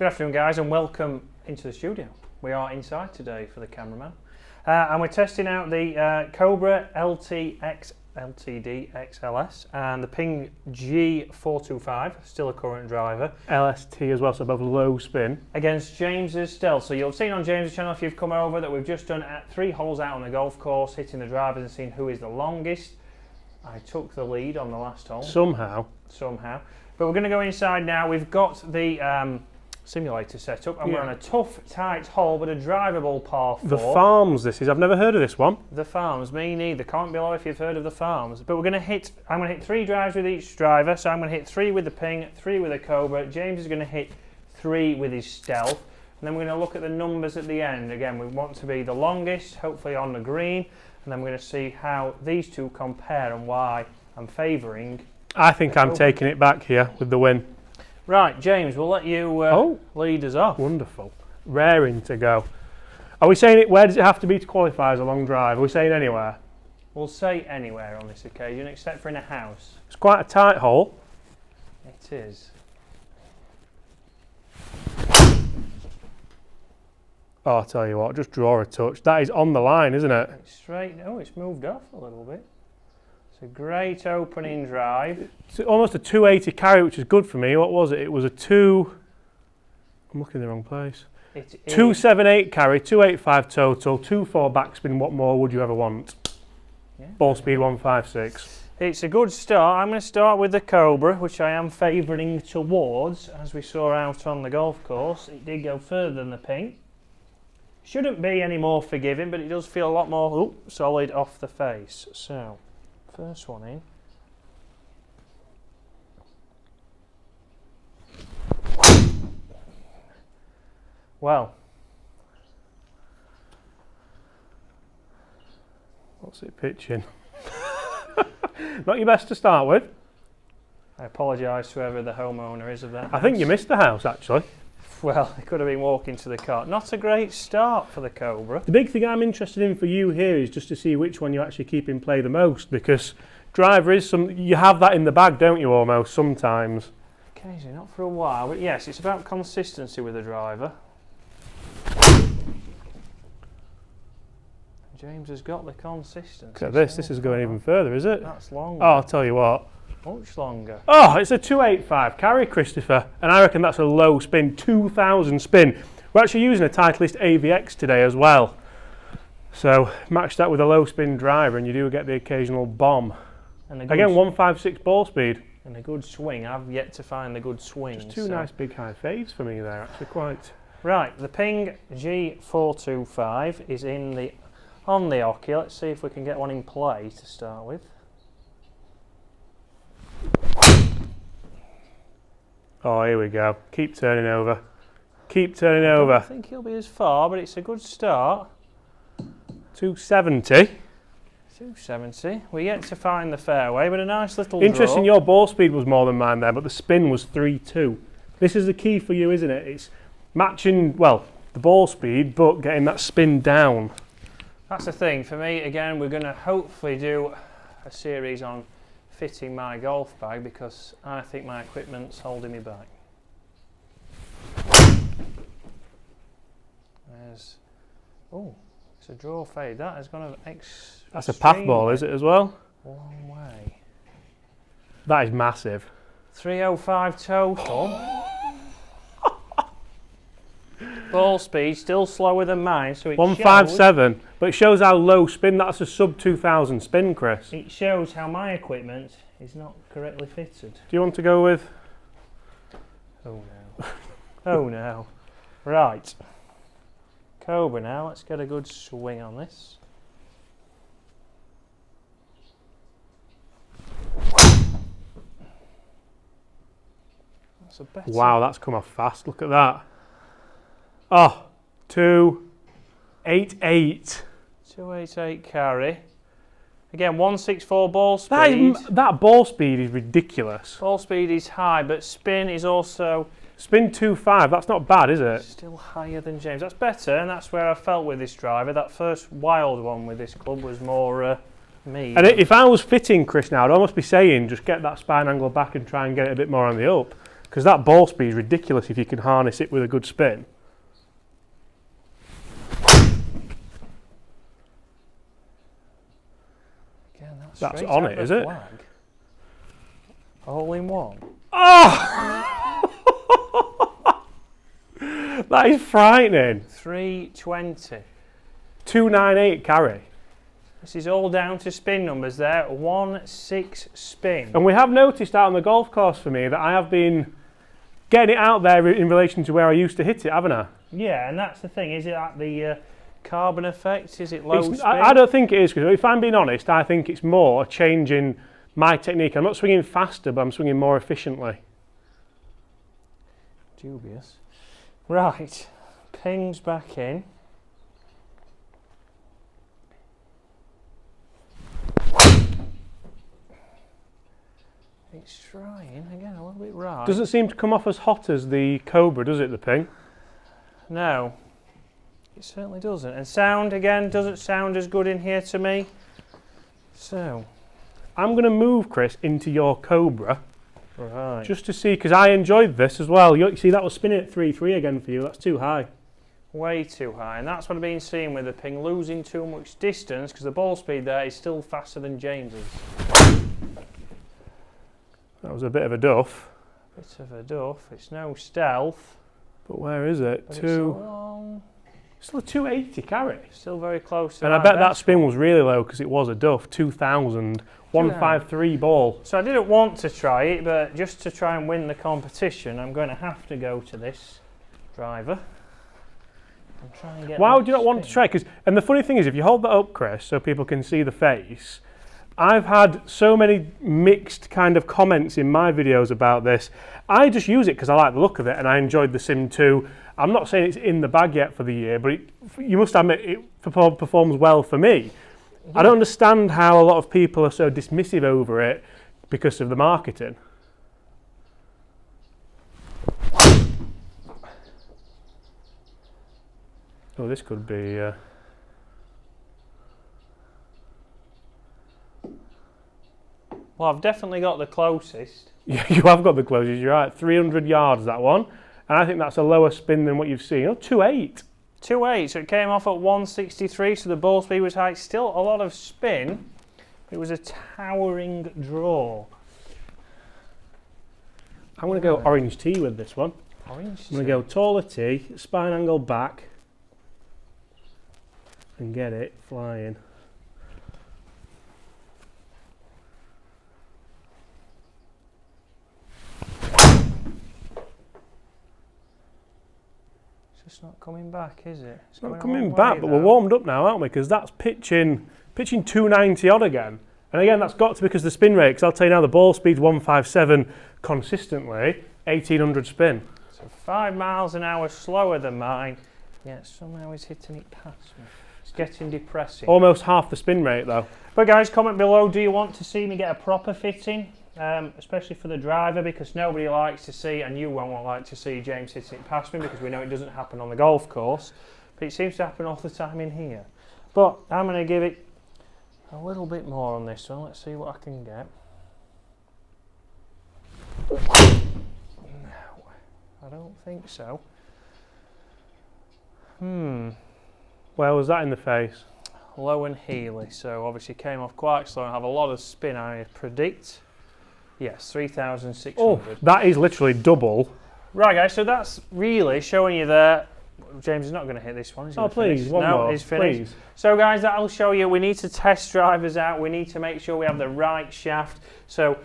Good afternoon, guys, and welcome into the studio. We are inside today for the cameraman, and we're testing out the COBRA LTxLS and the Ping G425, still a current driver. LST as well, so above low spin. Against James's Stealth. So you'll have seen on James's channel, if you've come over, that we've just done 3 holes out on the golf course, hitting the drivers and seeing who is the longest. I took the lead on the last hole. Somehow. But we're going to go inside now. We've got the simulator set up, and we're on a tough, tight hole, but a drivable par 4. The Farms this is. I've never heard of this one. The Farms, me neither. Comment below if you've heard of the Farms. But we're going to hit, I'm going to hit 3 drives with each driver, so I'm going to hit 3 with the Ping, 3 with the COBRA. James is going to hit 3 with his Stealth. And then we're going to look at the numbers at the end. Again, we want to be the longest, hopefully on the green. And then we're going to see how these two compare and why I'm favouring. I think I'm taking it back here with the win. Right, James, we'll let you lead us off. Wonderful. Raring to go. Are we saying it? Where does it have to be to qualify as a long drive? Are we saying anywhere? We'll say anywhere on this occasion, except for in a house. It's quite a tight hole. It is. Oh, I'll tell you what, just draw a touch. That is on the line, isn't it? It's straight. Oh, it's moved off a little bit. It's a great opening drive. It's almost a 280 carry, which is good for me. What was it? It was a 2... I'm looking in the wrong place. 278 carry, 285 total, 24 backspin. What more would you ever want? Yeah. Ball speed 156. It's a good start. I'm going to start with the COBRA, which I am favouring towards. As we saw out on the golf course, it did go further than the Ping. Shouldn't be any more forgiving, but it does feel a lot more solid off the face. So, first one in. Well, what's it pitching? Not your best to start with. I apologise to whoever the homeowner is of that house. I think you missed the house, actually. Well, it could have been walking to the car. Not a great start for the COBRA. The big thing I'm interested in for you here is just to see which one you actually keep in play the most, because driver is you have that in the bag, don't you, almost, sometimes? Occasionally, not for a while, but yes, it's about consistency with the driver. James has got the consistency. Look at this is going even further, is it? That's longer. Oh, I'll tell you what. Much longer. Oh, it's a 285 carry, Christopher, and I reckon that's a low spin, 2,000 spin. We're actually using a Titleist AVX today as well. So match that with a low spin driver and you do get the occasional bomb. And again, 156 ball speed. And a good swing. I've yet to find the good swing. Just 2 nice big high faves for me there, actually quite. Right, the Ping G425 is on the hockey. Let's see if we can get one in play to start with. Oh, here we go. Keep turning over. Keep turning over. I don't think he'll be as far, but it's a good start. 270. 270. We're yet to find the fairway, but a nice little Interesting, draw. your ball speed was more than mine there, but the spin was 3.2. This is the key for you, isn't it? It's matching, well, the ball speed, but getting that spin down. That's the thing. For me, again, we're going to hopefully do a series on fitting my golf bag because I think my equipment's holding me back. Oh, it's a draw fade. That is going to That's a path ball, is it, as well? Long way. That is massive. 305 total. Ball speed still slower than mine, so it 157, but it shows how low spin. That's a sub 2,000 spin, Chris. It shows how my equipment is not correctly fitted. Do you want to go with? Oh no. Oh no. Right. COBRA now. Let's get a good swing on this. That's a better. Wow, that's come off fast. Look at that. Oh, 288. 288 carry. Again, 164 ball speed. That ball speed is ridiculous. Ball speed is high, but spin is also... Spin 2.5, that's not bad, is it? Still higher than James. That's better, and that's where I felt with this driver. That first wild one with this club was more me. And if I was fitting Chris now, I'd almost be saying, just get that spine angle back and try and get it a bit more on the up. Because that ball speed is ridiculous if you can harness it with a good spin. Again, that's on it, is it? Hole in one. Oh! That is frightening. 320. 298 carry. This is all down to spin numbers there. 1-6 spin. And we have noticed out on the golf course for me that I have been getting it out there in relation to where I used to hit it, haven't I? Yeah, and that's the thing. Is it at the carbon effect? Is it low spin? I don't think it is, because if I'm being honest, I think it's more a change in my technique. I'm not swinging faster, but I'm swinging more efficiently. Dubious. Right, ping's back in. It's trying, again, a little bit right. Doesn't seem to come off as hot as the Cobra, does it, the ping? No, it certainly doesn't. And sound, again, doesn't sound as good in here to me. So, I'm going to move, Chris, into your Cobra. Right. Just to see, because I enjoyed this as well. You see, that was spinning at 3-3 again for you. That's too high. Way too high. And that's what I've been seeing with the ping, losing too much distance, because the ball speed there is still faster than James's. That was a bit of a duff. Bit of a duff. It's no stealth. But where is it? But Still a 280 carry. Still very close to and I bet that spin was really low because it was a duff. 2,000. 153 ball. So I didn't want to try it, but just to try and win the competition, I'm going to have to go to this driver and try and get. Why would you not want to try? And the funny thing is, if you hold that up, Chris, so people can see the face, I've had so many mixed kind of comments in my videos about this. I just use it because I like the look of it and I enjoyed the Sim 2. I'm not saying it's in the bag yet for the year, but you must admit it performs well for me. Yeah. I don't understand how a lot of people are so dismissive over it because of the marketing. Oh, this could be... Well, I've definitely got the closest. Yeah, you have got the closest, you're right. 300 yards, that one. And I think that's a lower spin than what you've seen. Oh, 2.8. 2.8, so it came off at 163, so the ball speed was high. Still a lot of spin. It was a towering draw. I'm going to go orange tee with this one. Orange tee. I'm going to go taller tee, spine angle back, and get it flying. It's not coming back, is it? It's not coming back, but we're warmed up now, aren't we? Because that's pitching 290 odd again. And again, that's got to be because the spin rate, because I'll tell you now, the ball speed's 157 consistently, 1800 spin. So 5 miles an hour slower than mine, yet somehow he's hitting it past me. It's getting depressing. Almost half the spin rate though. But guys, comment below, do you want to see me get a proper fitting? Especially for the driver, because nobody likes to see, and you won't like to see James hitting it past me, because we know it doesn't happen on the golf course, but it seems to happen all the time in here. But I'm going to give it a little bit more on this one. Let's see what I can get. No, I don't think so. Where was that in the face? Low and Healy, so obviously came off quite slow and have a lot of spin, I predict. Yes, 3,600. Oh, that is literally double. Right, guys, so that's really showing you there. James is not going to hit this one. He's please, one more. He's finished. Please. So, guys, that'll show you. We need to test drivers out. We need to make sure we have the right shaft. So,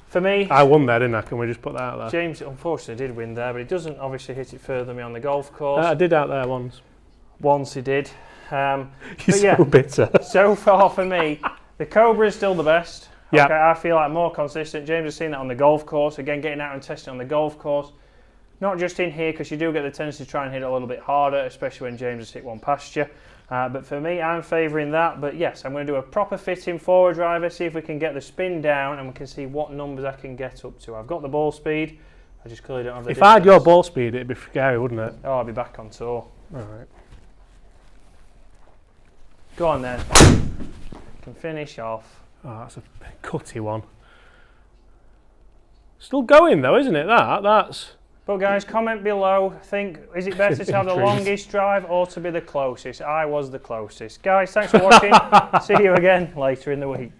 for me... I won there, didn't I? Can we just put that out there? James, unfortunately, did win there, but he doesn't obviously hit it further than me on the golf course. I did out there once. Once he did. You're so bitter. So far for me, the Cobra is still the best. Yeah. Okay, I feel like more consistent. James has seen that on the golf course. Again, getting out and testing on the golf course. Not just in here, because you do get the tendency to try and hit it a little bit harder, especially when James has hit one past you. But for me, I'm favouring that. But yes, I'm going to do a proper fitting forward driver, see if we can get the spin down, and we can see what numbers I can get up to. I've got the ball speed. I just clearly don't have the distance. I had your ball speed, it'd be scary, wouldn't it? Oh, I'll be back on tour. All right. Go on then. Can finish off. Oh, that's a cutty one. Still going though, isn't it? That's. But guys, comment below. Think, is it better to have the longest drive or to be the closest? I was the closest. Guys, thanks for watching. See you again later in the week.